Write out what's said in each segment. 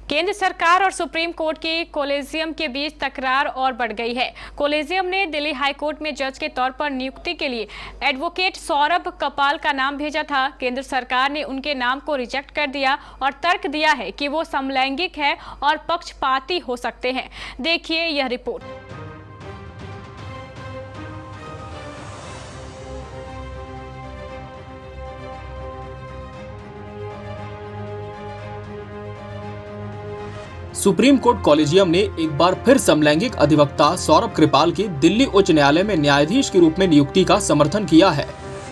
केंद्र सरकार और सुप्रीम कोर्ट के कॉलेजियम के बीच तकरार और बढ़ गई है। कॉलेजियम ने दिल्ली हाई कोर्ट में जज के तौर पर नियुक्ति के लिए एडवोकेट सौरभ कपाल का नाम भेजा था। केंद्र सरकार ने उनके नाम को रिजेक्ट कर दिया और तर्क दिया है कि वो समलैंगिक है और पक्षपाती हो सकते हैं। देखिए यह रिपोर्ट। सुप्रीम कोर्ट कॉलेजियम ने एक बार फिर समलैंगिक अधिवक्ता सौरभ कृपाल की दिल्ली उच्च न्यायालय में न्यायाधीश के रूप में नियुक्ति का समर्थन किया है।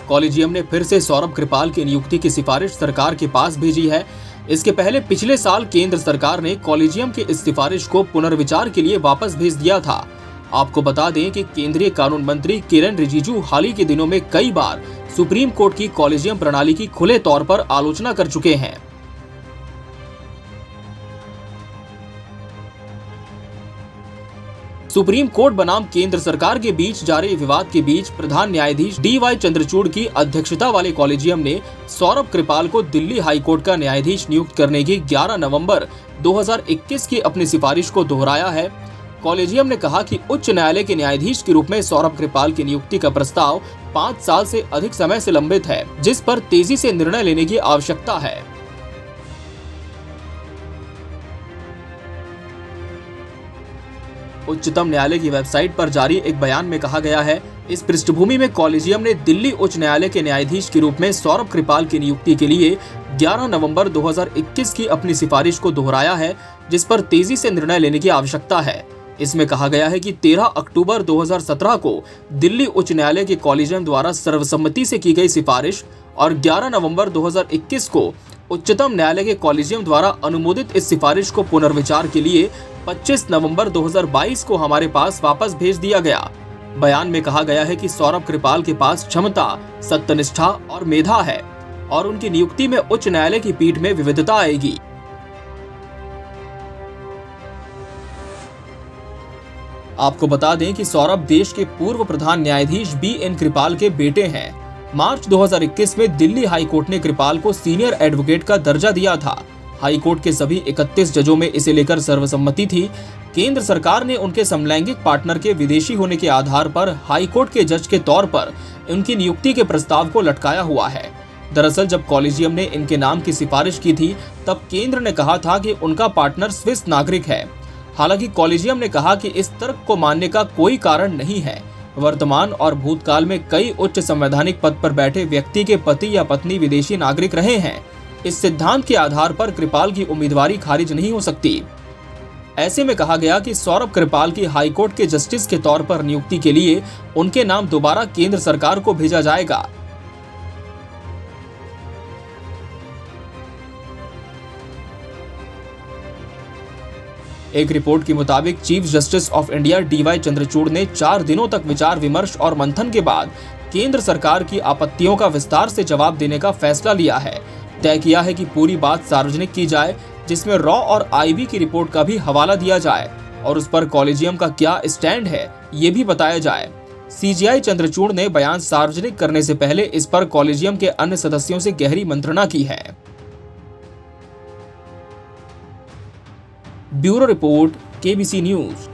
कॉलेजियम ने फिर से सौरभ कृपाल की नियुक्ति की सिफारिश सरकार के पास भेजी है। इसके पहले पिछले साल केंद्र सरकार ने कॉलेजियम की इस सिफारिश को पुनर्विचार के लिए वापस भेज दिया था। आपको बता दें कि केंद्रीय कानून मंत्री किरेन रिजिजू हाल ही के दिनों में कई बार सुप्रीम कोर्ट की कॉलेजियम प्रणाली की खुले तौर पर आलोचना कर चुके हैं। सुप्रीम कोर्ट बनाम केंद्र सरकार के बीच जारी विवाद के बीच प्रधान न्यायाधीश DY चंद्रचूड़ की अध्यक्षता वाले कॉलेजियम ने सौरभ कृपाल को दिल्ली हाई कोर्ट का न्यायाधीश नियुक्त करने की 11 नवंबर 2021 की अपनी सिफारिश को दोहराया है। कॉलेजियम ने कहा कि उच्च न्यायालय के न्यायाधीश के रूप में सौरभ कृपाल की नियुक्ति का प्रस्ताव 5 साल से अधिक समय से लंबित है, जिस पर तेजी से निर्णय लेने की आवश्यकता है। उच्चतम न्यायालय की वेबसाइट पर जारी एक बयान में कहा गया है, इस पृष्ठभूमि में कॉलेजियम ने दिल्ली उच्च न्यायालय के न्यायाधीश के रूप में सौरभ कृपाल की नियुक्ति के लिए 11 नवंबर 2021 की अपनी सिफारिश को दोहराया है, जिस पर तेजी से निर्णय लेने की आवश्यकता है। इसमें कहा गया है कि 13 अक्टूबर 2017 को दिल्ली उच्च न्यायालय के कॉलेजियम द्वारा सर्वसम्मति से की गई सिफारिश और 11 नवंबर 2021 को उच्चतम न्यायालय के कॉलेजियम द्वारा अनुमोदित इस सिफारिश को पुनर्विचार के लिए 25 नवंबर 2022 को हमारे पास वापस भेज दिया गया। बयान में कहा गया है कि सौरभ कृपाल के पास क्षमता, सत्यनिष्ठा और मेधा है और उनकी नियुक्ति में उच्च न्यायालय की पीठ में विविधता आएगी। आपको बता दें कि सौरभ देश के पूर्व प्रधान न्यायाधीश BN कृपाल के बेटे हैं। मार्च 2021 में दिल्ली हाई कोर्ट ने कृपाल को सीनियर एडवोकेट का दर्जा दिया था। हाई कोर्ट के सभी 31 जजों में इसे लेकर सर्वसम्मति थी। केंद्र सरकार ने उनके समलैंगिक पार्टनर के विदेशी होने के आधार पर हाई कोर्ट के जज के तौर पर उनकी नियुक्ति के प्रस्ताव को लटकाया हुआ है। दरअसल जब कॉलेजियम ने इनके नाम की सिफारिश की थी, तब केंद्र ने कहा था कि उनका पार्टनर स्विस नागरिक है। हालांकि कॉलेजियम ने कहा कि इस तर्क को मानने का कोई कारण नहीं है। वर्तमान और भूतकाल में कई उच्च संवैधानिक पद पर बैठे व्यक्ति के पति या पत्नी विदेशी नागरिक रहे हैं। इस सिद्धांत के आधार पर कृपाल की उम्मीदवारी खारिज नहीं हो सकती। ऐसे में कहा गया कि सौरभ कृपाल की हाई कोर्ट के जस्टिस के तौर पर नियुक्ति के लिए उनके नाम दोबारा केंद्र सरकार को भेजा जाएगा। एक रिपोर्ट के मुताबिक chief justice of India DY Chandrachud ने 4 दिनों तक विचार विमर्श और मंथन के बाद केंद्र सरकार की आपत्तियों का विस्तार से जवाब देने का फैसला लिया है। तय किया है कि पूरी बात सार्वजनिक की जाए, जिसमें रॉ और IB की रिपोर्ट का भी हवाला दिया जाए और उस पर कॉलेजियम का क्या स्टैंड है ये भी बताया जाए। CJI चंद्रचूड़ ने बयान सार्वजनिक करने से पहले इस पर कॉलेजियम के अन्य सदस्यों से गहरी मंत्रणा की है। Bureau report KBC news.